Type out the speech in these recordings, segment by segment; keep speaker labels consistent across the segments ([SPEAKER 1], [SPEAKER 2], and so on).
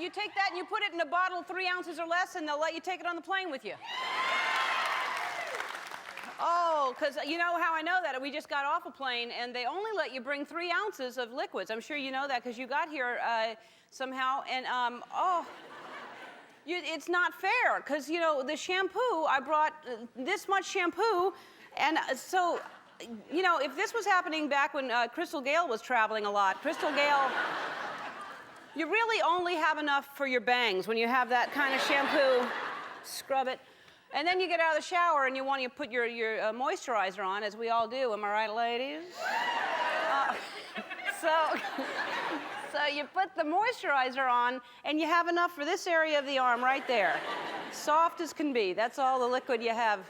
[SPEAKER 1] you take that and you put it in a bottle 3 ounces or less, and they'll let you take it on the plane with you. Oh, because you know how I know that? We just got off a plane, and they only let you bring 3 ounces of liquids. I'm sure you know that because you got here somehow. And, it's not fair because, you know, the shampoo, I brought this much shampoo, and so, you know, if this was happening back when Crystal Gale was traveling a lot, Crystal Gale, you really only have enough for your bangs when you have that kind of shampoo. Scrub it. And then you get out of the shower and you want to put your moisturizer on, as we all do. Am I right, ladies? So you put the moisturizer on, and you have enough for this area of the arm right there. Soft as can be. That's all the liquid you have.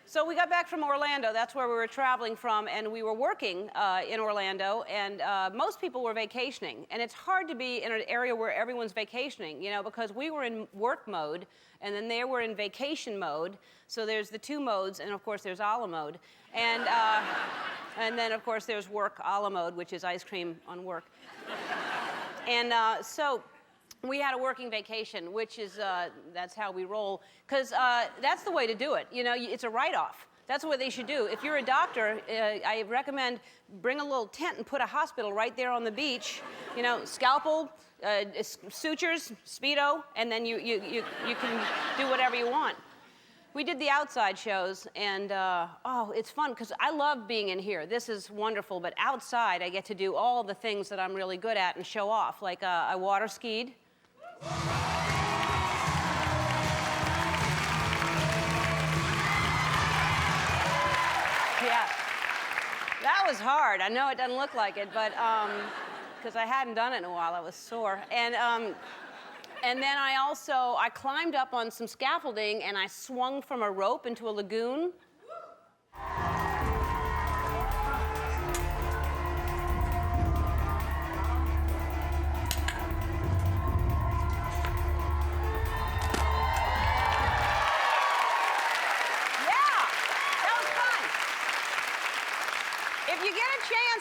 [SPEAKER 1] So we got back from Orlando. That's where we were traveling from, and we were working in Orlando, and most people were vacationing. And it's hard to be in an area where everyone's vacationing, you know, because we were in work mode, and then they were in vacation mode. So there's the two modes, and of course there's a la mode. And then of course there's work a la mode, which is ice cream on work. And so we had a working vacation, which is, that's how we roll, because that's the way to do it. You know, it's a write-off. That's what they should do. If you're a doctor, I recommend bring a little tent and put a hospital right there on the beach. You know, scalpel, sutures, Speedo, and then you can do whatever you want. We did the outside shows, and oh, it's fun, because I love being in here. This is wonderful, but outside I get to do all the things that I'm really good at and show off. Like I water skied. Yeah, that was hard. I know it doesn't look like it, but because I hadn't done it in a while, I was sore. And then I climbed up on some scaffolding, and I swung from a rope into a lagoon.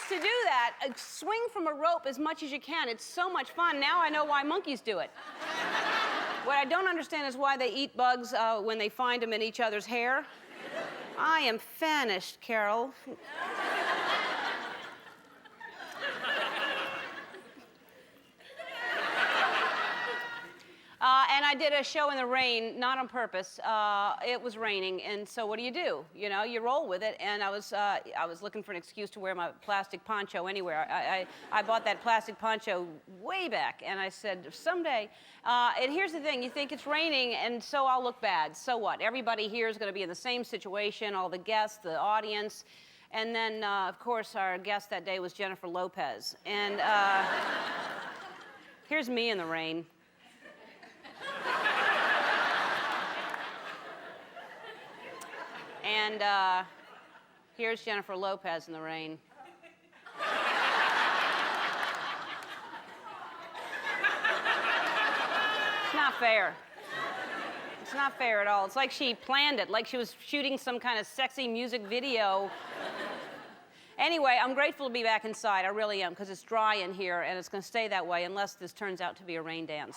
[SPEAKER 1] To do that, swing from a rope as much as you can. It's so much fun. Now I know why monkeys do it. What I don't understand is why they eat bugs when they find them in each other's hair. I am famished, Carol. And I did a show in the rain, not on purpose. It was raining, and so what do? You know, you roll with it. And I was looking for an excuse to wear my plastic poncho anywhere. I bought that plastic poncho way back, and I said, someday. And here's the thing: you think it's raining, and so I'll look bad. So what? Everybody here is going to be in the same situation. All the guests, the audience. And then, of course, our guest that day was Jennifer Lopez. And here's me in the rain. And here's Jennifer Lopez in the rain. It's not fair. It's not fair at all. It's like she planned it, like she was shooting some kind of sexy music video. Anyway, I'm grateful to be back inside. I really am, because it's dry in here, and it's going to stay that way unless this turns out to be a rain dance.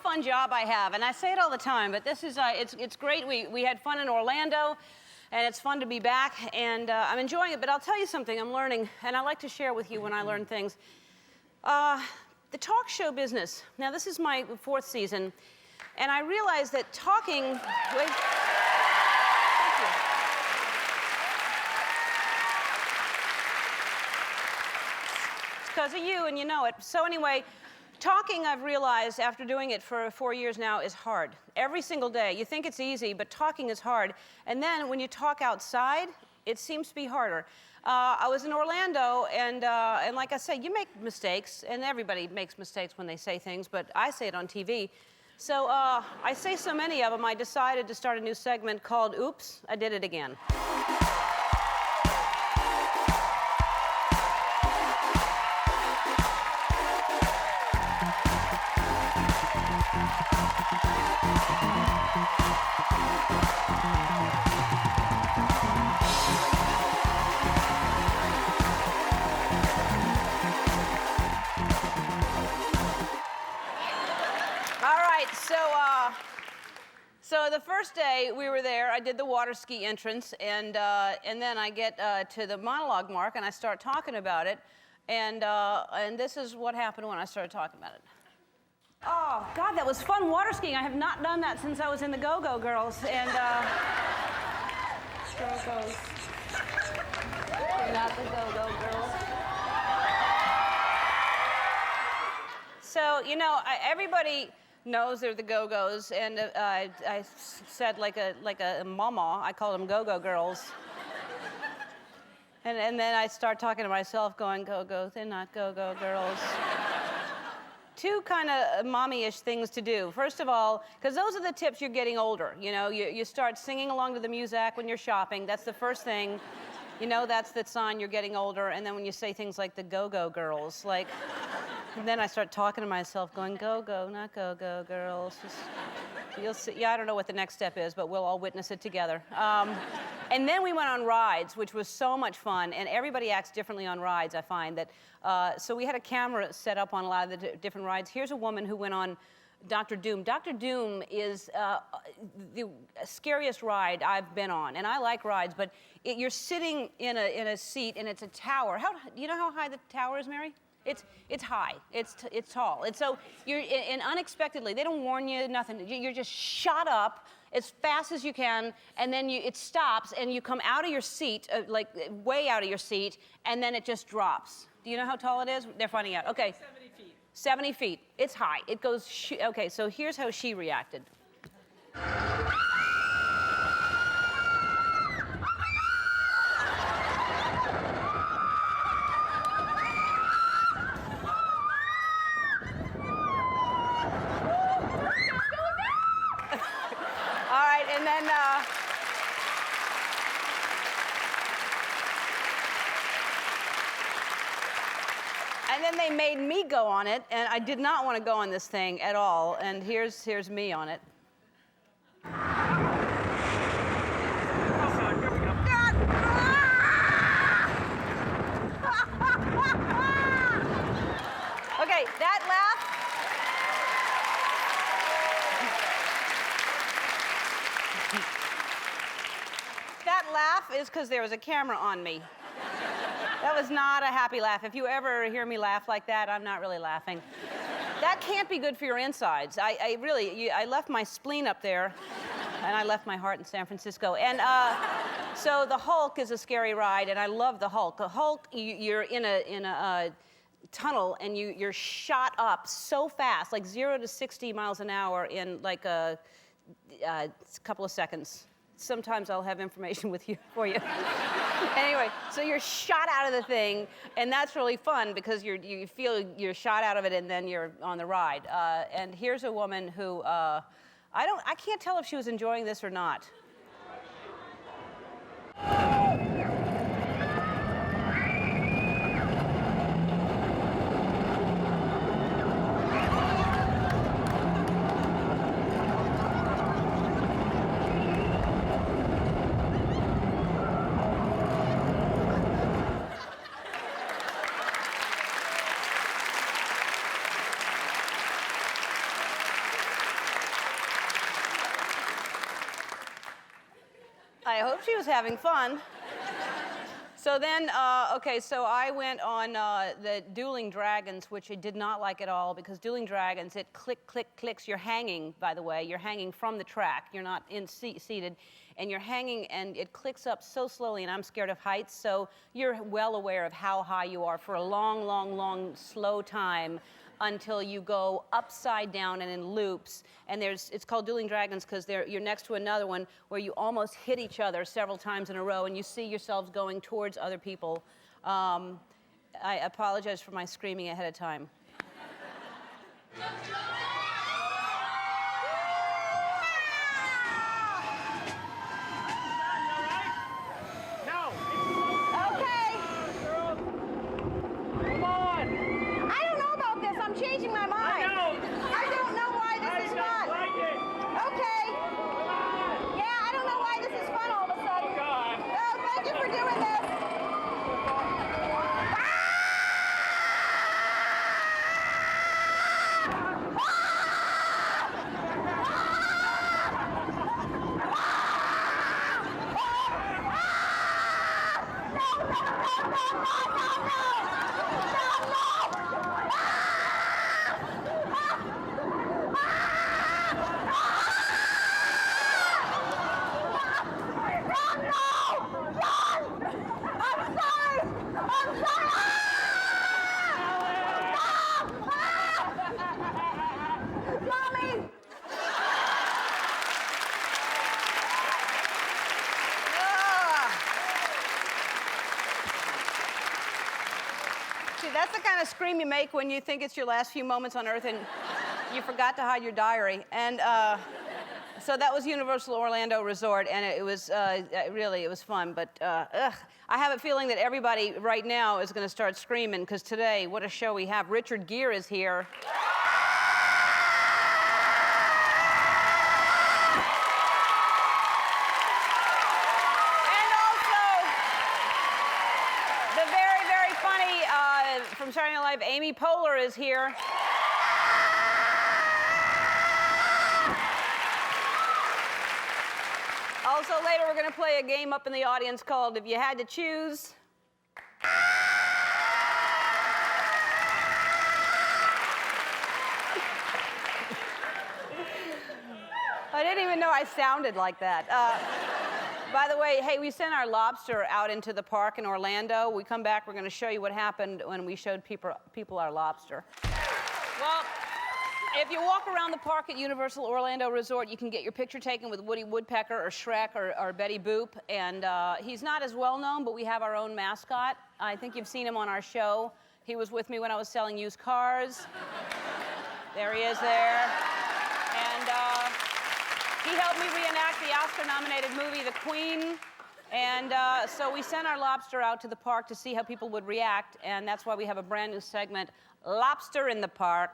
[SPEAKER 1] fun job I have, and I say it all the time, but this is, it's great. We had fun in Orlando, and it's fun to be back, and I'm enjoying it, but I'll tell you something I'm learning, and I like to share with you when I learn things. The talk show business. Now, this is my 4th season, and I realized that talking... Wait. Thank you. It's because of you, and you know it. So anyway, talking, I've realized, after doing it for 4 years now, is hard. Every single day. You think it's easy, but talking is hard. And then when you talk outside, it seems to be harder. I was in Orlando, and like I said, you make mistakes, and everybody makes mistakes when they say things, but I say it on TV. So I say so many of them, I decided to start a new segment called Oops, I Did It Again. So the first day we were there, I did the water ski entrance, and then I get to the monologue mark, and I start talking about it, and this is what happened when I started talking about it. Oh, God, that was fun water skiing. I have not done that since I was in the Go-Go Girls, and Go-Go's. You're not the Go-Go Girls. So, you know, everybody knows they're the Go-Go's, and I said like a mama, I called them Go-Go Girls. and then I start talking to myself going, Go-Go, they're not Go-Go Girls. Two kind of mommy-ish things to do. First of all, because those are the tips you're getting older. You know, you start singing along to the music when you're shopping. That's the first thing. You know, that's the sign you're getting older. And then when you say things like the Go-Go Girls, like... And then I start talking to myself, going, Go-Go, not Go-Go Girls. You'll see. Yeah, I don't know what the next step is, but we'll all witness it together. And then we went on rides, which was so much fun. And everybody acts differently on rides, I find. That so we had a camera set up on a lot of the different rides. Here's a woman who went on Dr. Doom. Dr. Doom is the scariest ride I've been on. And I like rides, but you're sitting in a seat, and it's a tower. Do you know how high the tower is, Mary? It's high, it's tall, and so you're, and unexpectedly, they don't warn you, nothing, you're just shot up as fast as you can, and then it stops, and you come out of your seat, like way out of your seat, and then it just drops. Do you know how tall it is? They're finding out. Okay.
[SPEAKER 2] 70 feet.
[SPEAKER 1] 70 feet. It's high. It goes, okay, so here's how she reacted. And then they made me go on it, and I did not want to go on this thing at all. And here's me on it. Okay, that laugh. That laugh is because there was a camera on me. That was not a happy laugh. If you ever hear me laugh like that, I'm not really laughing. That can't be good for your insides. I left my spleen up there, and I left my heart in San Francisco. And so the Hulk is a scary ride, and I love the Hulk. The Hulk, you're in a tunnel, and you're shot up so fast, like 0 to 60 miles an hour in like a couple of seconds. Sometimes I'll have information for you. Anyway, so you're shot out of the thing, and that's really fun because you feel you're shot out of it, and then you're on the ride. And here's a woman who I can't tell if she was enjoying this or not. Hope she was having fun. So then, okay, so I went on the Dueling Dragons, which I did not like at all, because Dueling Dragons, it clicks. You're hanging, by the way. You're hanging from the track. You're not seated. And you're hanging, and it clicks up so slowly, and I'm scared of heights, so you're well aware of how high you are for a long, slow time until you go upside down and in loops. And it's called Dueling Dragons because you're next to another one where you almost hit each other several times in a row, and you see yourselves going towards other people. I apologize for my screaming ahead of time.
[SPEAKER 2] Changing my mind. I don't know why this is fun. Okay. Yeah, I don't know why this is fun all of a sudden. Oh, thank you for doing this.
[SPEAKER 1] See, that's the kind of scream you make when you think it's your last few moments on Earth and you forgot to hide your diary. And so that was Universal Orlando Resort, and it was really, it was fun. But I have a feeling that everybody right now is going to start screaming, because today, what a show we have. Richard Gere is here. From Saturday Night Live, Amy Poehler is here. Also, later we're going to play a game up in the audience called If You Had to Choose. I didn't even know I sounded like that. By the way, hey, we sent our lobster out into the park in Orlando. We come back, we're going to show you what happened when we showed people our lobster. Well, if you walk around the park at Universal Orlando Resort, you can get your picture taken with Woody Woodpecker or Shrek or Betty Boop. And he's not as well known, but we have our own mascot. I think you've seen him on our show. He was with me when I was selling used cars. There he is there. And he helped me reenact the Oscar-nominated movie, The Queen. And so we sent our lobster out to the park to see how people would react, and that's why we have a brand new segment, Lobster in the Park.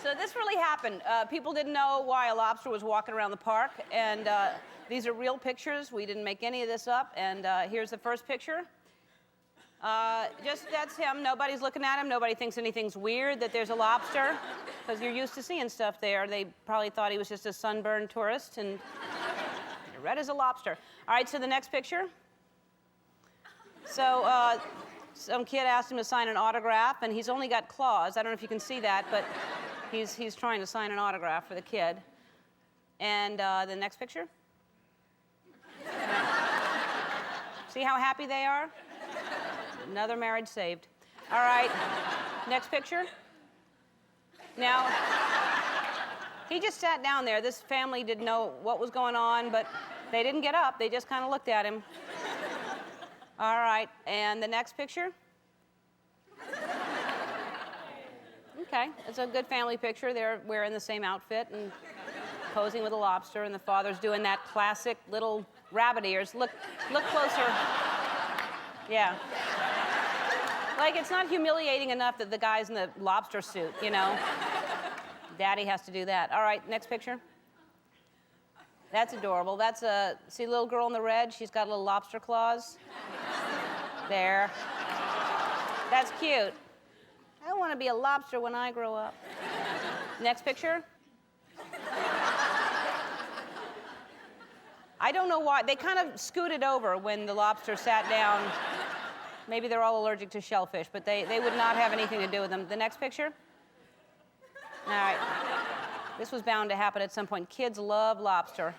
[SPEAKER 1] So this really happened. People didn't know why a lobster was walking around the park, and these are real pictures. We didn't make any of this up, and here's the first picture. That's him. Nobody's looking at him. Nobody thinks anything's weird that there's a lobster, because you're used to seeing stuff there. They probably thought he was just a sunburned tourist, and red as a lobster. All right, so the next picture. So some kid asked him to sign an autograph, and he's only got claws. I don't know if you can see that, but he's trying to sign an autograph for the kid. And the next picture. See how happy they are? Another marriage saved. All right, next picture. Now, he just sat down there. This family didn't know what was going on, but they didn't get up. They just kind of looked at him. All right, and the next picture. Okay, it's a good family picture. They're wearing the same outfit and posing with a lobster, and the father's doing that classic little rabbit ears. Look closer. Yeah. Like, it's not humiliating enough that the guy's in the lobster suit, you know? Daddy has to do that. All right, next picture. That's adorable. That's see the little girl in the red? She's got little lobster claws. There. That's cute. I want to be a lobster when I grow up. Next picture. I don't know why. They kind of scooted over when the lobster sat down. Maybe they're all allergic to shellfish, but they would not have anything to do with them. The next picture. All right. This was bound to happen at some point. Kids love lobster.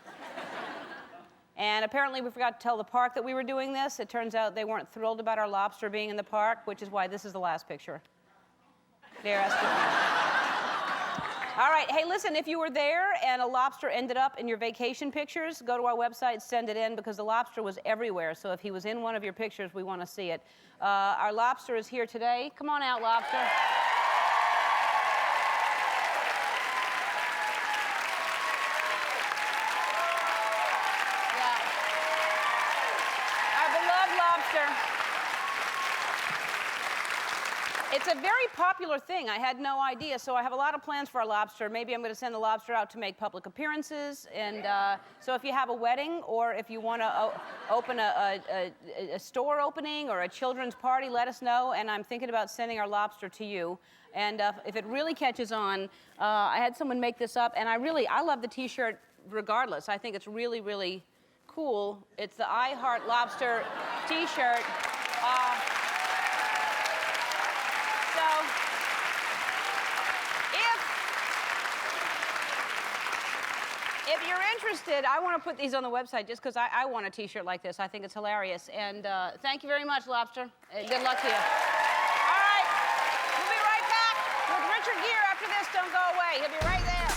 [SPEAKER 1] And apparently we forgot to tell the park that we were doing this. It turns out they weren't thrilled about our lobster being in the park, which is why this is the last picture. There, that's all right, hey, listen, if you were there and a lobster ended up in your vacation pictures, go to our website, send it in, because the lobster was everywhere. So if he was in one of your pictures, we want to see it. Our lobster is here today. Come on out, lobster. Yeah. Our beloved lobster. It's a very popular thing. I had no idea, so I have a lot of plans for our lobster. Maybe I'm going to send the lobster out to make public appearances, and so if you have a wedding or if you want to open a store opening or a children's party, let us know, and I'm thinking about sending our lobster to you. And if it really catches on, I had someone make this up, and I love the T-shirt regardless. I think it's really, really cool. It's the I Heart Lobster T-shirt. If you're interested, I want to put these on the website just because I want a T-shirt like this. I think it's hilarious. And thank you very much, Lobster. Good luck to you. All right, we'll be right back with Richard Gere after this. Don't go away. He'll be right there.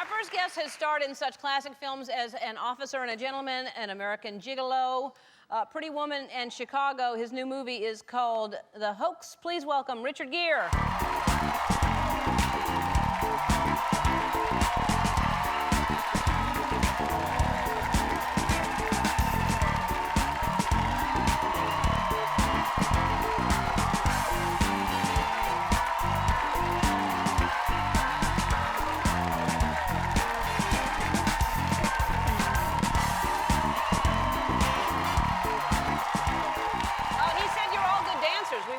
[SPEAKER 1] Our first guest has starred in such classic films as An Officer and a Gentleman, An American Gigolo, Pretty Woman, and Chicago. His new movie is called The Hoax. Please welcome Richard Gere.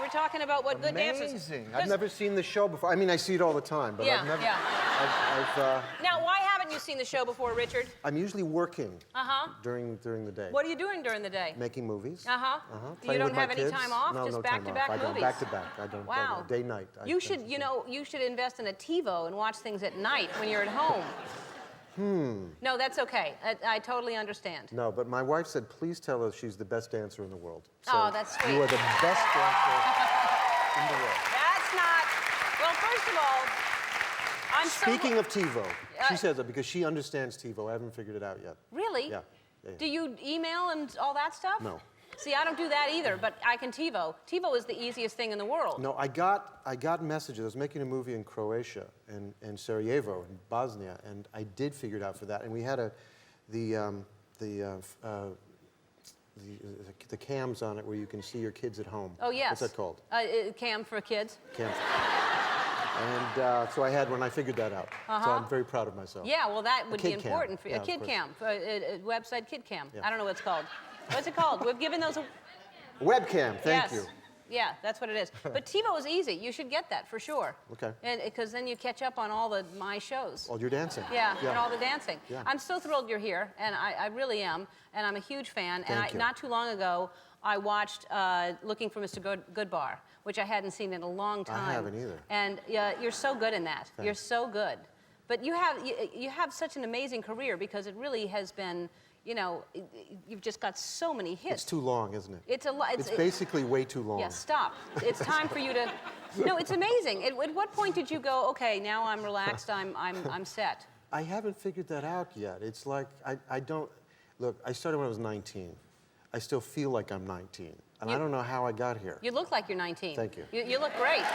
[SPEAKER 1] Talking about what good dancers.
[SPEAKER 3] Amazing. I've never seen the show before. I mean, I see it all the time, but I've never.
[SPEAKER 1] Now, why haven't you seen the show before, Richard?
[SPEAKER 3] I'm usually working during the day.
[SPEAKER 1] What are you doing during the day?
[SPEAKER 3] Making movies.
[SPEAKER 1] You don't have any time off?
[SPEAKER 3] No,
[SPEAKER 1] just
[SPEAKER 3] no
[SPEAKER 1] back-to-back
[SPEAKER 3] time off.
[SPEAKER 1] movies?
[SPEAKER 3] Back to back. I don't.
[SPEAKER 1] Wow.
[SPEAKER 3] Day night.
[SPEAKER 1] You should invest in a TiVo and watch things at night when you're at home. No, that's okay. I totally understand.
[SPEAKER 3] No, but my wife said, please tell her she's the best dancer in the world. So
[SPEAKER 1] oh, that's sweet.
[SPEAKER 3] You are the best dancer in the world.
[SPEAKER 1] That's not. Well, first of all, I'm
[SPEAKER 3] Speaking of TiVo, she says that because she understands TiVo. I haven't figured it out yet.
[SPEAKER 1] Really?
[SPEAKER 3] Yeah.
[SPEAKER 1] Do you email and all that stuff?
[SPEAKER 3] No.
[SPEAKER 1] See, I don't do that either, but I can TiVo. TiVo is the easiest thing in the world.
[SPEAKER 3] No, I got messages. I was making a movie in Croatia and Sarajevo in Bosnia, and I did figure it out for that. And we had the cams on it where you can see your kids at home.
[SPEAKER 1] Oh yes.
[SPEAKER 3] What's that called?
[SPEAKER 1] Cam for kids.
[SPEAKER 3] Cam. And so I had one. I figured that out. So I'm very proud of myself.
[SPEAKER 1] Yeah, well, that would be
[SPEAKER 3] Kid
[SPEAKER 1] important for
[SPEAKER 3] Cam.
[SPEAKER 1] a Kid Cam, a website Kid Cam.
[SPEAKER 3] Yeah.
[SPEAKER 1] I don't know what it's called. What's it called? We've given those.
[SPEAKER 3] Webcam. Thank you.
[SPEAKER 1] Yeah, that's what it is. But TiVo is easy. You should get that for sure.
[SPEAKER 3] Okay.
[SPEAKER 1] Because then you catch up on all my shows.
[SPEAKER 3] All your dancing.
[SPEAKER 1] Yeah, and all the dancing.
[SPEAKER 3] Yeah.
[SPEAKER 1] I'm so thrilled you're here, and I really am, and I'm a huge fan.
[SPEAKER 3] Thank you.
[SPEAKER 1] Not too long ago, I watched Looking for Mr. Goodbar, which I hadn't seen in a long time.
[SPEAKER 3] I haven't either.
[SPEAKER 1] And you're so good in that.
[SPEAKER 3] Thanks.
[SPEAKER 1] You're so good. But you have such an amazing career because it really has been. You know, you've just got so many hits.
[SPEAKER 3] It's too long, isn't it?
[SPEAKER 1] It's a lot.
[SPEAKER 3] It's basically way too long.
[SPEAKER 1] Yeah, stop. It's time for you to. No, it's amazing. At what point did you go? Okay, now I'm relaxed. I'm set.
[SPEAKER 3] I haven't figured that out yet. It's like I don't. Look, I started when I was 19. I still feel like I'm 19, and I don't know how I got here.
[SPEAKER 1] You look like you're 19.
[SPEAKER 3] Thank you.
[SPEAKER 1] You look great.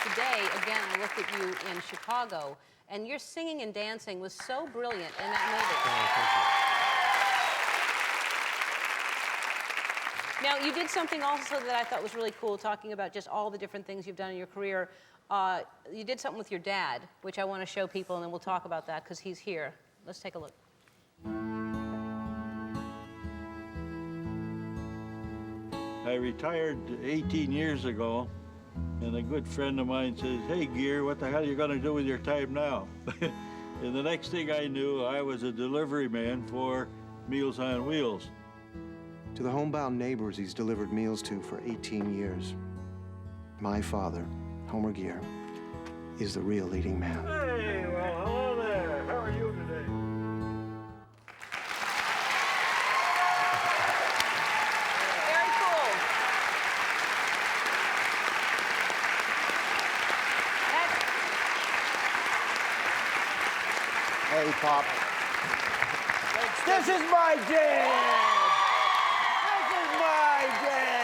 [SPEAKER 1] Today, again, I looked at you in Chicago. And your singing and dancing was so brilliant in that movie.
[SPEAKER 3] Oh, thank you.
[SPEAKER 1] Now, you did something also that I thought was really cool, talking about just all the different things you've done in your career. you did something with your dad, which I want to show people, and then we'll talk about that because he's here. Let's take a look.
[SPEAKER 4] I retired 18 years ago, and a good friend of mine says, "Hey, Gere, what the hell are you going to do with your time now?" And the next thing I knew, I was a delivery man for Meals on Wheels.
[SPEAKER 3] To the homebound neighbors he's delivered meals to for 18 years, my father, Homer Gere, is the real leading man.
[SPEAKER 4] Hey, well, hello there. How are you today?
[SPEAKER 1] Very cool.
[SPEAKER 3] Hey, Pop.
[SPEAKER 5] This is my dad! This is my dad!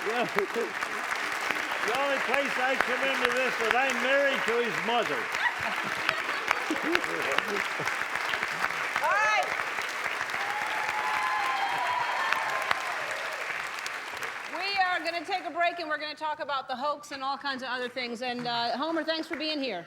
[SPEAKER 4] The only place I come into this is I'm married to his mother.
[SPEAKER 1] All right. We are going to take a break, and we're going to talk about the hoax and all kinds of other things. And Homer, thanks for being here.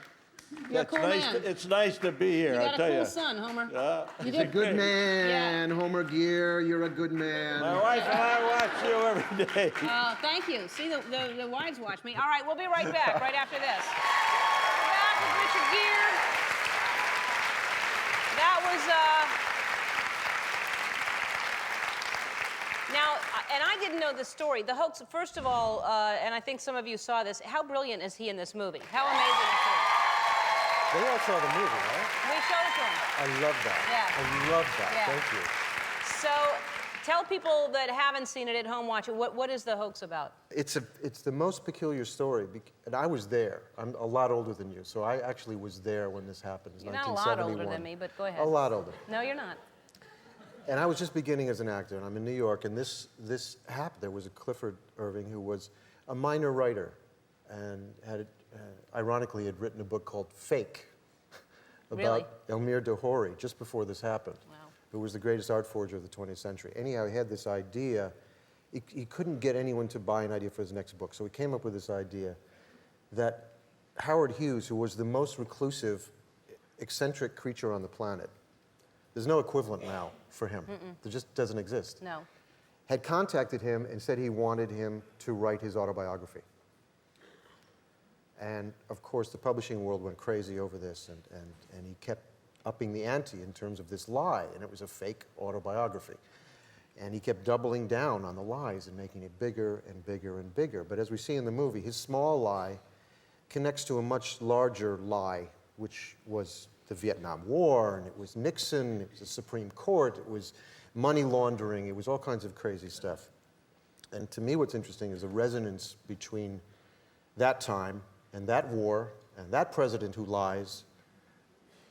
[SPEAKER 1] You're a cool man.
[SPEAKER 4] It's nice to be here,
[SPEAKER 1] You
[SPEAKER 4] I'll
[SPEAKER 1] got a
[SPEAKER 4] tell
[SPEAKER 1] cool
[SPEAKER 4] you.
[SPEAKER 1] son, Homer.
[SPEAKER 4] Yeah.
[SPEAKER 1] You
[SPEAKER 3] He's a
[SPEAKER 1] did.
[SPEAKER 3] good man,
[SPEAKER 1] Yeah.
[SPEAKER 3] Homer Gere. You're a good man.
[SPEAKER 4] My wife and I watch you every day.
[SPEAKER 1] Thank you. See, the wives watch me. All right, we'll be right back, right after this. We're back with Richard Gere. That was, now, and I didn't know the story. The hoax, first of all, and I think some of you saw this, how brilliant is he in this movie? How amazing is he?
[SPEAKER 3] They all saw the movie, right?
[SPEAKER 1] We showed it to him.
[SPEAKER 3] I love that.
[SPEAKER 1] Yeah.
[SPEAKER 3] I love that.
[SPEAKER 1] Yeah.
[SPEAKER 3] Thank you.
[SPEAKER 1] So, tell people that haven't seen it at home, watch it. What is the hoax about?
[SPEAKER 3] It's the most peculiar story, and I was there. I'm a lot older than you, so I actually was there when this happened.
[SPEAKER 1] You're not a lot older than me, but go ahead.
[SPEAKER 3] A lot older.
[SPEAKER 1] No, you're not.
[SPEAKER 3] And I was just beginning as an actor, and I'm in New York, and this happened. There was a Clifford Irving who was a minor writer, and ironically had written a book called Fake about Elmire de Horry just before this happened, who was the greatest art forger of the 20th century. Anyhow, he had this idea. He couldn't get anyone to buy an idea for his next book, so he came up with this idea that Howard Hughes, who was the most reclusive, eccentric creature on the planet, there's no equivalent now for him. There just doesn't exist.
[SPEAKER 1] No.
[SPEAKER 3] Had contacted him and said he wanted him to write his autobiography. And of course, the publishing world went crazy over this, and he kept upping the ante in terms of this lie, and it was a fake autobiography. And he kept doubling down on the lies and making it bigger and bigger and bigger. But as we see in the movie, his small lie connects to a much larger lie, which was the Vietnam War, and it was Nixon, it was the Supreme Court, it was money laundering, it was all kinds of crazy stuff. And to me, what's interesting is the resonance between that time and that war and that president who lies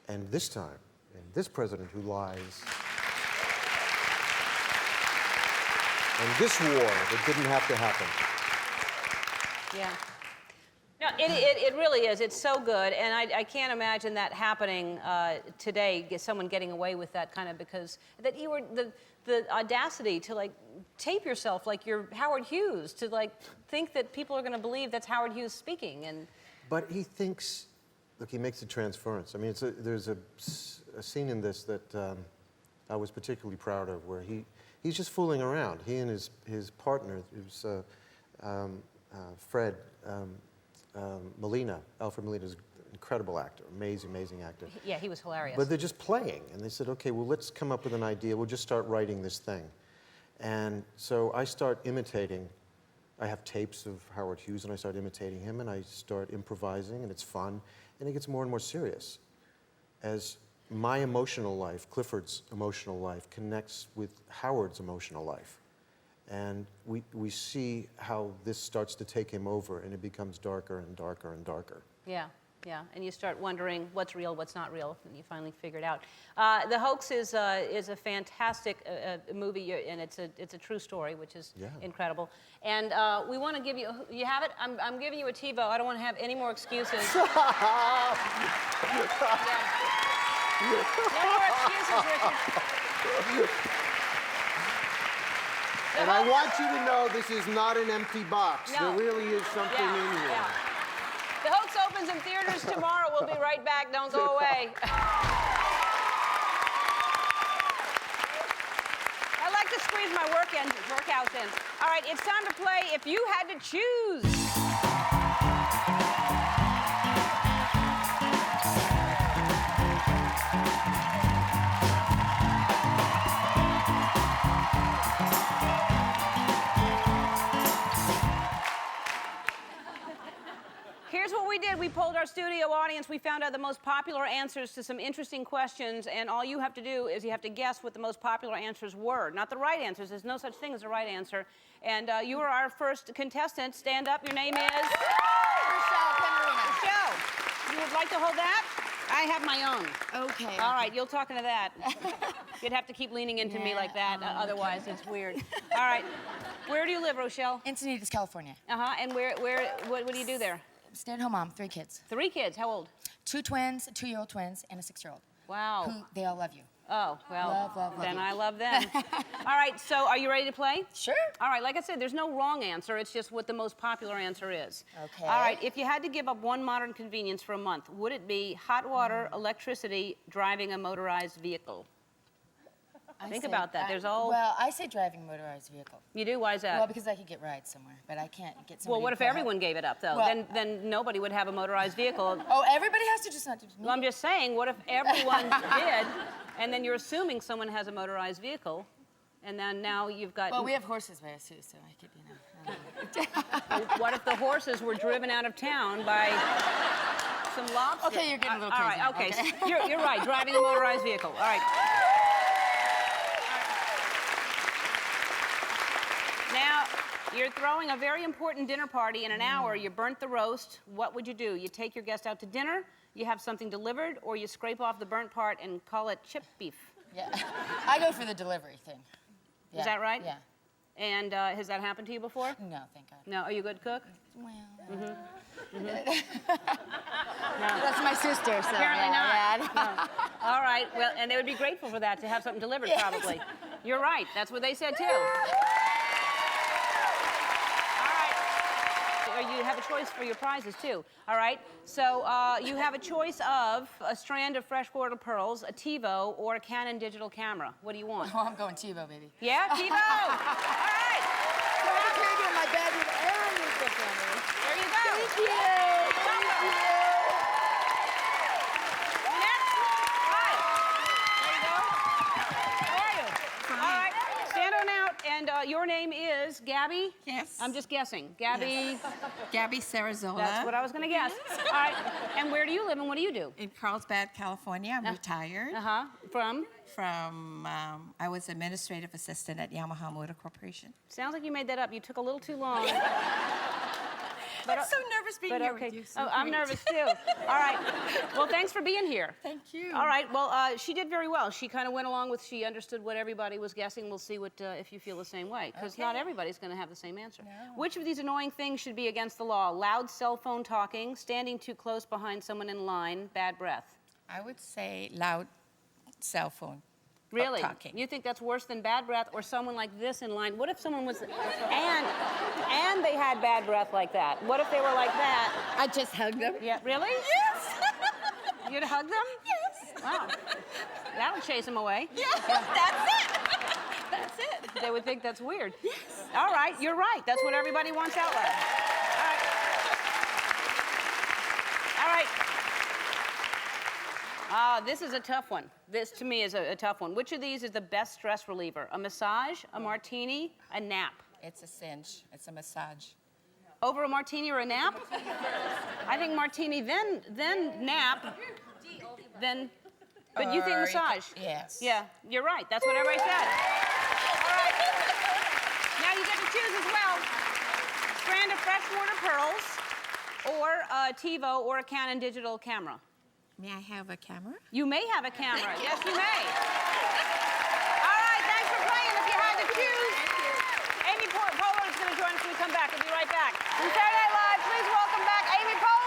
[SPEAKER 3] and this time and this president who lies and this war that didn't have to happen.
[SPEAKER 1] Yeah. No, it really is. It's so good, and I can't imagine that happening today. Someone getting away with that kind of because that you were the audacity to like tape yourself like you're Howard Hughes to like think that people are going to believe that's Howard Hughes speaking and.
[SPEAKER 3] But he thinks, look, he makes a transference. I mean, there's a scene in this that I was particularly proud of, where he's just fooling around. He and his partner, who's Fred. Molina, Alfred Molina is an incredible actor, amazing actor.
[SPEAKER 1] Yeah, he was hilarious.
[SPEAKER 3] But they're just playing, and they said, okay, well, let's come up with an idea. We'll just start writing this thing. And so I start imitating. I have tapes of Howard Hughes, and I start imitating him, and I start improvising, and it's fun, and it gets more and more serious. As my emotional life, Clifford's emotional life, connects with Howard's emotional life. And we see how this starts to take him over, and it becomes darker and darker and darker.
[SPEAKER 1] Yeah, and you start wondering what's real, what's not real, and you finally figure it out. The Hoax is a fantastic movie, and it's a true story, which is incredible. And we want to give you have it? I'm giving you a TiVo. I don't want to have any more excuses. No more excuses, Richard.
[SPEAKER 3] And I want you to know this is not an empty box.
[SPEAKER 1] No.
[SPEAKER 3] There really is something in here.
[SPEAKER 1] Yeah. The Hoax opens in theaters tomorrow. We'll be right back. Don't go away. I like to squeeze my workouts in. All right, it's time to play If You Had to Choose. Here's what we did. We polled our studio audience. We found out the most popular answers to some interesting questions, and all you have to do is you have to guess what the most popular answers were. Not the right answers. There's no such thing as a right answer. And you are our first contestant. Stand up. Your name is? Michelle. You would like to hold that? I have my own.
[SPEAKER 6] Okay.
[SPEAKER 1] All right, you'll talk into that. You'd have to keep leaning into me like that, otherwise it's weird. All right. Where do you live, Rochelle?
[SPEAKER 6] Encinitas, California.
[SPEAKER 1] And what do you do there?
[SPEAKER 6] Stay-at-home mom, 3 kids.
[SPEAKER 1] 3 kids. How old?
[SPEAKER 6] 2 twins, 2-year-old twins, and a 6-year-old.
[SPEAKER 1] Wow.
[SPEAKER 6] Who, they all love you.
[SPEAKER 1] Oh, well,
[SPEAKER 6] Love
[SPEAKER 1] then
[SPEAKER 6] you.
[SPEAKER 1] I love them. All right, so are you ready to play?
[SPEAKER 6] Sure.
[SPEAKER 1] All right, like I said, there's no wrong answer. It's just what the most popular answer is.
[SPEAKER 6] Okay.
[SPEAKER 1] All right, if you had to give up one modern convenience for a month, would it be hot water, electricity, driving a motorized vehicle? Think about that. There's all...
[SPEAKER 6] Well, I say driving a motorized vehicle.
[SPEAKER 1] You do? Why is that?
[SPEAKER 6] Well, because I could get rides somewhere, but I can't get somebody
[SPEAKER 1] Well, what
[SPEAKER 6] to
[SPEAKER 1] if
[SPEAKER 6] pull
[SPEAKER 1] everyone
[SPEAKER 6] help.
[SPEAKER 1] gave it up, though?
[SPEAKER 6] Well,
[SPEAKER 1] then nobody would have a motorized vehicle.
[SPEAKER 6] Oh, everybody has to just not do me.
[SPEAKER 1] Well, I'm just saying, what if everyone did, and then you're assuming someone has a motorized vehicle, and then now you've got...
[SPEAKER 6] Well, we have horses by us, too, so I could,
[SPEAKER 1] What if the horses were driven out of town by some lobster?
[SPEAKER 6] Okay, you're getting a little
[SPEAKER 1] All
[SPEAKER 6] crazy.
[SPEAKER 1] right, okay.
[SPEAKER 6] Okay.
[SPEAKER 1] So you're right, driving a motorized vehicle. All right. Now, you're throwing a very important dinner party in an hour. You burnt the roast. What would you do? You take your guest out to dinner, you have something delivered, or you scrape off the burnt part and call it chip beef.
[SPEAKER 6] Yeah. I go for the delivery thing. Yeah.
[SPEAKER 1] Is that right?
[SPEAKER 6] Yeah.
[SPEAKER 1] And has that happened to you before?
[SPEAKER 6] No, thank God.
[SPEAKER 1] No? Are you a good cook?
[SPEAKER 6] Well,
[SPEAKER 1] No.
[SPEAKER 6] that's my sister, so
[SPEAKER 1] Apparently
[SPEAKER 6] yeah,
[SPEAKER 1] not.
[SPEAKER 6] yeah.
[SPEAKER 1] No. All right. Well, and they would be grateful for that, to have something delivered,
[SPEAKER 6] Yes.
[SPEAKER 1] probably. You're right. That's what they said, too. All right. You have a choice for your prizes, too. All right. So you have a choice of a strand of freshwater pearls, a TiVo, or a Canon digital camera. What do you want?
[SPEAKER 6] Oh, I'm going TiVo, baby.
[SPEAKER 1] Yeah, TiVo. All right.
[SPEAKER 6] So I can get my bedroom and use the camera.
[SPEAKER 1] There you go.
[SPEAKER 6] Thank you. Thank you.
[SPEAKER 1] Next. Hi. There you go. How are you? All right. Stand on out. And your name is Gabby?
[SPEAKER 7] Yes.
[SPEAKER 1] I'm just guessing. Gabby.
[SPEAKER 7] Gabby Sarazola.
[SPEAKER 1] That's what I was going to guess. All right. And where do you live and what do you do?
[SPEAKER 7] In Carlsbad, California. I'm retired
[SPEAKER 1] From?
[SPEAKER 7] from, I was administrative assistant at Yamaha Motor Corporation.
[SPEAKER 1] Sounds like you made that up. You took a little too long. But,
[SPEAKER 7] I'm so nervous being here with you. So
[SPEAKER 1] I'm
[SPEAKER 7] great.
[SPEAKER 1] nervous too. All right. Well, thanks for being here.
[SPEAKER 7] Thank you.
[SPEAKER 1] All right. Well, she did very well. She kind of went along with, she understood what everybody was guessing. We'll see what if you feel the same way, because not everybody's going to have the same answer.
[SPEAKER 7] No.
[SPEAKER 1] Which of these annoying things should be against the law? Loud cell phone talking, standing too close behind someone in line, bad breath.
[SPEAKER 7] I would say loud cell phone.
[SPEAKER 1] Really?
[SPEAKER 7] Talking.
[SPEAKER 1] You think that's worse than bad breath or someone like this in line? What if someone was, and they had bad breath like that? What if they were like that?
[SPEAKER 7] I just hugged them.
[SPEAKER 1] Yeah, really?
[SPEAKER 7] Yes.
[SPEAKER 1] You'd hug them?
[SPEAKER 7] Yes.
[SPEAKER 1] Wow. That'll chase them away.
[SPEAKER 7] Yeah, that's it. That's it.
[SPEAKER 1] They would think that's weird. Yes. All right, you're right. That's what everybody wants out loud. All right. All right. This is a tough one. This, to me, is a tough one. Which of these is the best stress reliever? A massage, a martini, a nap?
[SPEAKER 7] It's a cinch. It's a massage.
[SPEAKER 1] Over a martini or a nap? I think martini, then nap, then... But you think
[SPEAKER 7] Or
[SPEAKER 1] massage?
[SPEAKER 7] Yes.
[SPEAKER 1] Yeah, you're right. That's what everybody said. All right. Now you get to choose as well. Strand of freshwater pearls, or a TiVo, or a Canon digital camera.
[SPEAKER 7] May I have a camera?
[SPEAKER 1] You may have a camera. Yes, you may. All right, thanks for playing. If you had to choose, Amy Poehler is going to join us when we come back. We'll be right back. From Saturday Night Live, please welcome back Amy Poehler.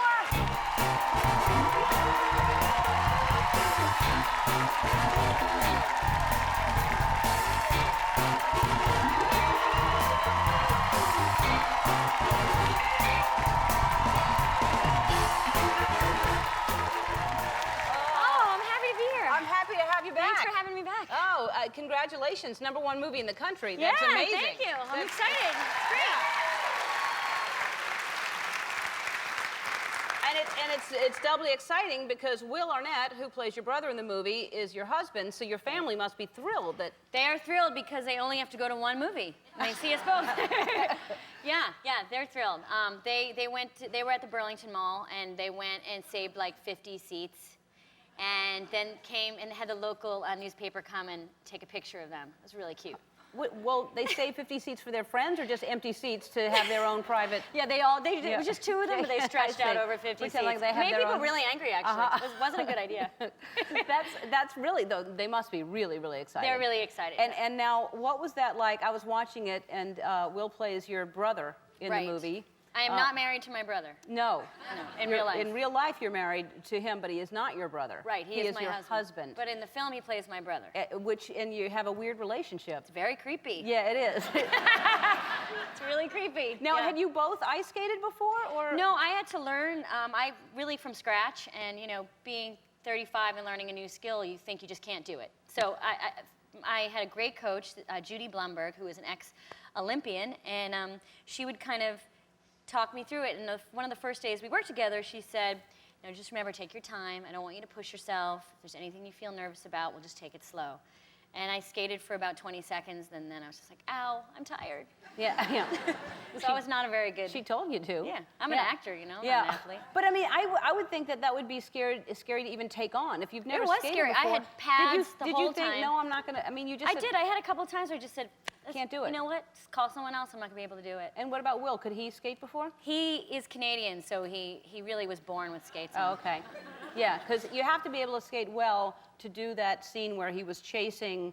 [SPEAKER 1] congratulations, #1 movie in the country.
[SPEAKER 8] Yeah,
[SPEAKER 1] That's amazing.
[SPEAKER 8] thank you. I'm
[SPEAKER 1] That's-
[SPEAKER 8] excited. It's great.
[SPEAKER 1] And it's doubly exciting because Will Arnett, who plays your brother in the movie, is your husband, so your family must be thrilled that...
[SPEAKER 8] They are thrilled because they only have to go to one movie. They see us both. Yeah, they're thrilled. They were at the Burlington Mall, and they went and saved like 50 seats, and then came and had the local newspaper come and take a picture of them. It was really cute.
[SPEAKER 1] Well, they saved 50 seats for their friends or just empty seats to have their own private...
[SPEAKER 8] Yeah, it was just 2 of them, but they stretched out over 50 seats.
[SPEAKER 1] Like they have
[SPEAKER 8] made
[SPEAKER 1] their
[SPEAKER 8] people
[SPEAKER 1] own...
[SPEAKER 8] really angry, actually. It wasn't a good idea.
[SPEAKER 1] That's really, though, they must be really, really excited.
[SPEAKER 8] They're really excited.
[SPEAKER 1] And now, what was that like? I was watching it, and Will plays your brother in the movie.
[SPEAKER 8] I am not married to my brother.
[SPEAKER 1] No.
[SPEAKER 8] In real life.
[SPEAKER 1] In real life, you're married to him, but he is not your brother.
[SPEAKER 8] Right, he is my
[SPEAKER 1] your
[SPEAKER 8] husband. But in the film, he plays my brother.
[SPEAKER 1] And you have a weird relationship.
[SPEAKER 8] It's very creepy.
[SPEAKER 1] Yeah, it is.
[SPEAKER 8] It's really creepy.
[SPEAKER 1] Now,
[SPEAKER 8] yeah.
[SPEAKER 1] had you both ice skated before, or?
[SPEAKER 8] No, I had to learn, I really from scratch, and being 35 and learning a new skill, you think you just can't do it. So I had a great coach, Judy Blumberg, who is an ex-Olympian, and she would kind of talk me through it. And one of the first days we worked together, she said, just remember, take your time. I don't want you to push yourself. If there's anything you feel nervous about, we'll just take it slow. And I skated for about 20 seconds, and then I was just like, ow, I'm tired.
[SPEAKER 1] Yeah.
[SPEAKER 8] So I was not a very good...
[SPEAKER 1] She told you to.
[SPEAKER 8] Yeah, I'm an actor, I'm not an athlete.
[SPEAKER 1] But I mean, I would think that would be scary to even take on. If you've never
[SPEAKER 8] It was
[SPEAKER 1] skated
[SPEAKER 8] scary.
[SPEAKER 1] before,
[SPEAKER 8] I had pads the
[SPEAKER 1] did
[SPEAKER 8] whole
[SPEAKER 1] you think,
[SPEAKER 8] time.
[SPEAKER 1] no, I'm not going to, I mean, you just
[SPEAKER 8] I did. I had a couple of times where I just said,
[SPEAKER 1] can't do it.
[SPEAKER 8] You know what? Just call someone else. I'm not going to be able to do it.
[SPEAKER 1] And what about Will? Could he skate before?
[SPEAKER 8] He is Canadian, so he really was born with skates
[SPEAKER 1] Oh,
[SPEAKER 8] on.
[SPEAKER 1] okay. Yeah, because you have to be able to skate well to do that scene where he was chasing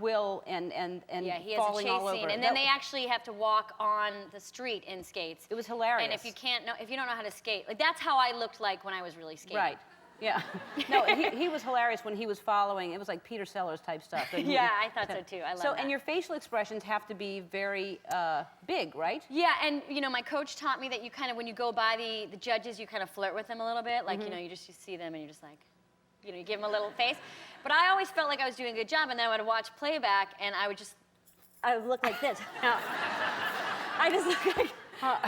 [SPEAKER 1] Will and
[SPEAKER 8] yeah, he has
[SPEAKER 1] falling
[SPEAKER 8] a chase
[SPEAKER 1] all over.
[SPEAKER 8] scene, and then they actually have to walk on the street in skates.
[SPEAKER 1] It was hilarious.
[SPEAKER 8] And if you don't know how to skate, like that's how I looked like when I was really skating.
[SPEAKER 1] Right. Yeah. No, he was hilarious when he was following. It was like Peter Sellers type stuff.
[SPEAKER 8] Yeah, I thought so too. I love that.
[SPEAKER 1] And your facial expressions have to be very big, right?
[SPEAKER 8] Yeah, and my coach taught me that you kind of, when you go by the judges, you kind of flirt with them a little bit. Like, you see them and you're just like, you give them a little face. But I always felt like I was doing a good job, and then I would watch playback, and I would look like this. I just look like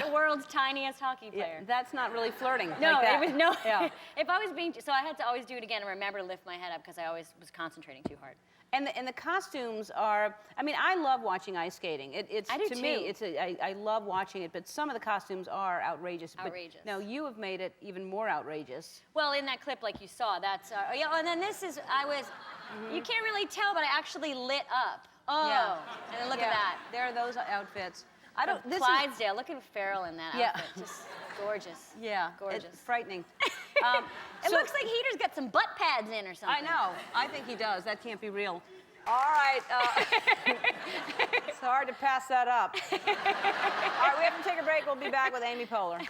[SPEAKER 8] the world's tiniest hockey player.
[SPEAKER 1] Yeah, that's not really flirting.
[SPEAKER 8] No,
[SPEAKER 1] like that.
[SPEAKER 8] it was no.
[SPEAKER 1] Yeah.
[SPEAKER 8] If I was being, so I had to always do it again and remember to lift my head up because I always was concentrating too hard.
[SPEAKER 1] And the costumes are, I mean, I love watching ice skating.
[SPEAKER 8] I do
[SPEAKER 1] to
[SPEAKER 8] too.
[SPEAKER 1] me, I love watching it, but some of the costumes are outrageous.
[SPEAKER 8] Outrageous.
[SPEAKER 1] But now you have made it even more outrageous.
[SPEAKER 8] Well, in that clip, like you saw, that's, and then this is, you can't really tell, but I actually lit up. Oh,
[SPEAKER 1] Yeah.
[SPEAKER 8] and then look at that.
[SPEAKER 1] There are those outfits.
[SPEAKER 8] Clydesdale, look at Farrell in that outfit. Just gorgeous.
[SPEAKER 1] Yeah,
[SPEAKER 8] gorgeous.
[SPEAKER 1] It's frightening.
[SPEAKER 8] It looks like Heater's got some butt pads in or something.
[SPEAKER 1] I know. I think he does. That can't be real. All right. It's hard to pass that up. All right, we have to take a break. We'll be back with Amy Poehler.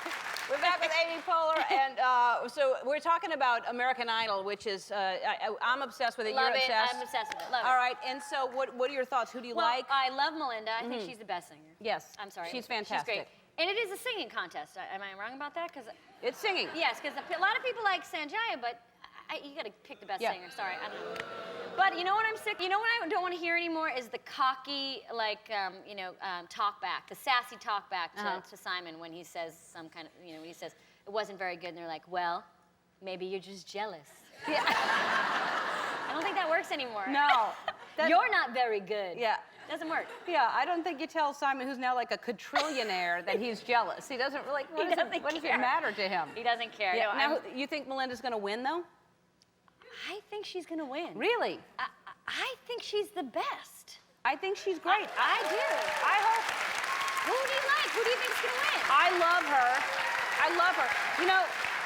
[SPEAKER 1] We're back with Amy Poehler, and so we're talking about American Idol, which is, I'm obsessed with it.
[SPEAKER 8] Love
[SPEAKER 1] You're
[SPEAKER 8] it.
[SPEAKER 1] obsessed.
[SPEAKER 8] I'm obsessed with it. Love it.
[SPEAKER 1] All right, and so what are your thoughts? Who do you like?
[SPEAKER 8] I love Melinda. I think she's the best singer.
[SPEAKER 1] Yes.
[SPEAKER 8] I'm sorry.
[SPEAKER 1] She's fantastic.
[SPEAKER 8] She's great. And it is a singing contest. Am I wrong about that? Because
[SPEAKER 1] it's singing.
[SPEAKER 8] Yes, because a lot of people like Sanjaya, but you got to pick the best singer. Sorry, I don't know. But you know what I'm sick? You know what I don't want to hear anymore is the cocky, talk back, the sassy talk back to Simon when he says some kind of, when he says it wasn't very good, and they're like, well, maybe you're just jealous. Yeah. I don't think that works anymore.
[SPEAKER 1] No.
[SPEAKER 8] You're not very good.
[SPEAKER 1] Yeah.
[SPEAKER 8] Doesn't work.
[SPEAKER 1] Yeah, I don't think you tell Simon, who's now like a quadrillionaire, that he's jealous. He doesn't really. What does it matter to him?
[SPEAKER 8] He doesn't care.
[SPEAKER 1] Yeah.
[SPEAKER 8] No,
[SPEAKER 1] now, you think Melinda's going to win, though?
[SPEAKER 8] I think she's going to win.
[SPEAKER 1] Really?
[SPEAKER 8] I think she's the best.
[SPEAKER 1] I think she's great.
[SPEAKER 8] I do.
[SPEAKER 1] I hope.
[SPEAKER 8] Who do you like? Who do you think's going to win?
[SPEAKER 1] I love her. I love her.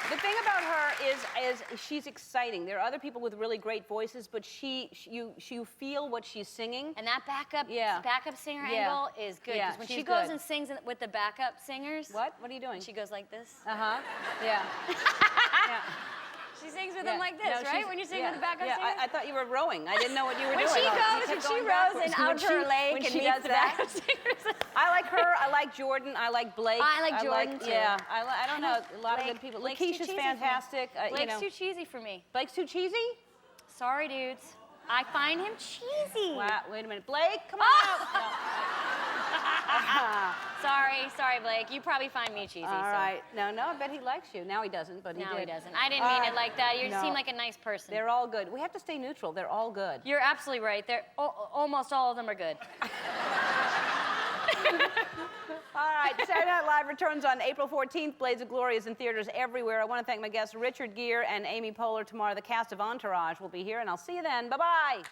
[SPEAKER 1] The thing about her is she's exciting. There are other people with really great voices, but you feel what she's singing.
[SPEAKER 8] And that backup singer angle is good.
[SPEAKER 1] Yeah,
[SPEAKER 8] Because when she goes and sings with the backup singers.
[SPEAKER 1] What? What are you doing?
[SPEAKER 8] She goes like this.
[SPEAKER 1] Uh-huh. Yeah. Yeah.
[SPEAKER 8] She sings with them like this, right? When you sing with the backup singers?
[SPEAKER 1] I thought you were rowing. I didn't know what you were
[SPEAKER 8] when
[SPEAKER 1] doing.
[SPEAKER 8] She goes and she rows and out to her lake and meets the backup singers.
[SPEAKER 1] I like her. I like Jordan. I like Blake.
[SPEAKER 8] I like Jordan, too.
[SPEAKER 1] Yeah. I don't know. A lot of good people.
[SPEAKER 8] Blake's
[SPEAKER 1] Lakeisha's fantastic.
[SPEAKER 8] Blake's too cheesy for me.
[SPEAKER 1] Blake's too cheesy?
[SPEAKER 8] Sorry, dudes. I find him cheesy.
[SPEAKER 1] Wow, wait a minute. Blake, come on out.
[SPEAKER 8] Sorry, Blake. You probably find me cheesy.
[SPEAKER 1] All right. No, I bet he likes you. Now he doesn't, but he
[SPEAKER 8] No,
[SPEAKER 1] did.
[SPEAKER 8] he doesn't. I didn't mean it like that. You
[SPEAKER 1] No.
[SPEAKER 8] seem like a nice person.
[SPEAKER 1] They're all good. We have to stay neutral. They're all good.
[SPEAKER 8] You're absolutely right. They're almost all of them are good.
[SPEAKER 1] All right, Saturday Night Live returns on April 14th. Blades of Glory is in theaters everywhere. I want to thank my guests Richard Gere and Amy Poehler tomorrow. The cast of Entourage will be here, and I'll see you then. Bye-bye.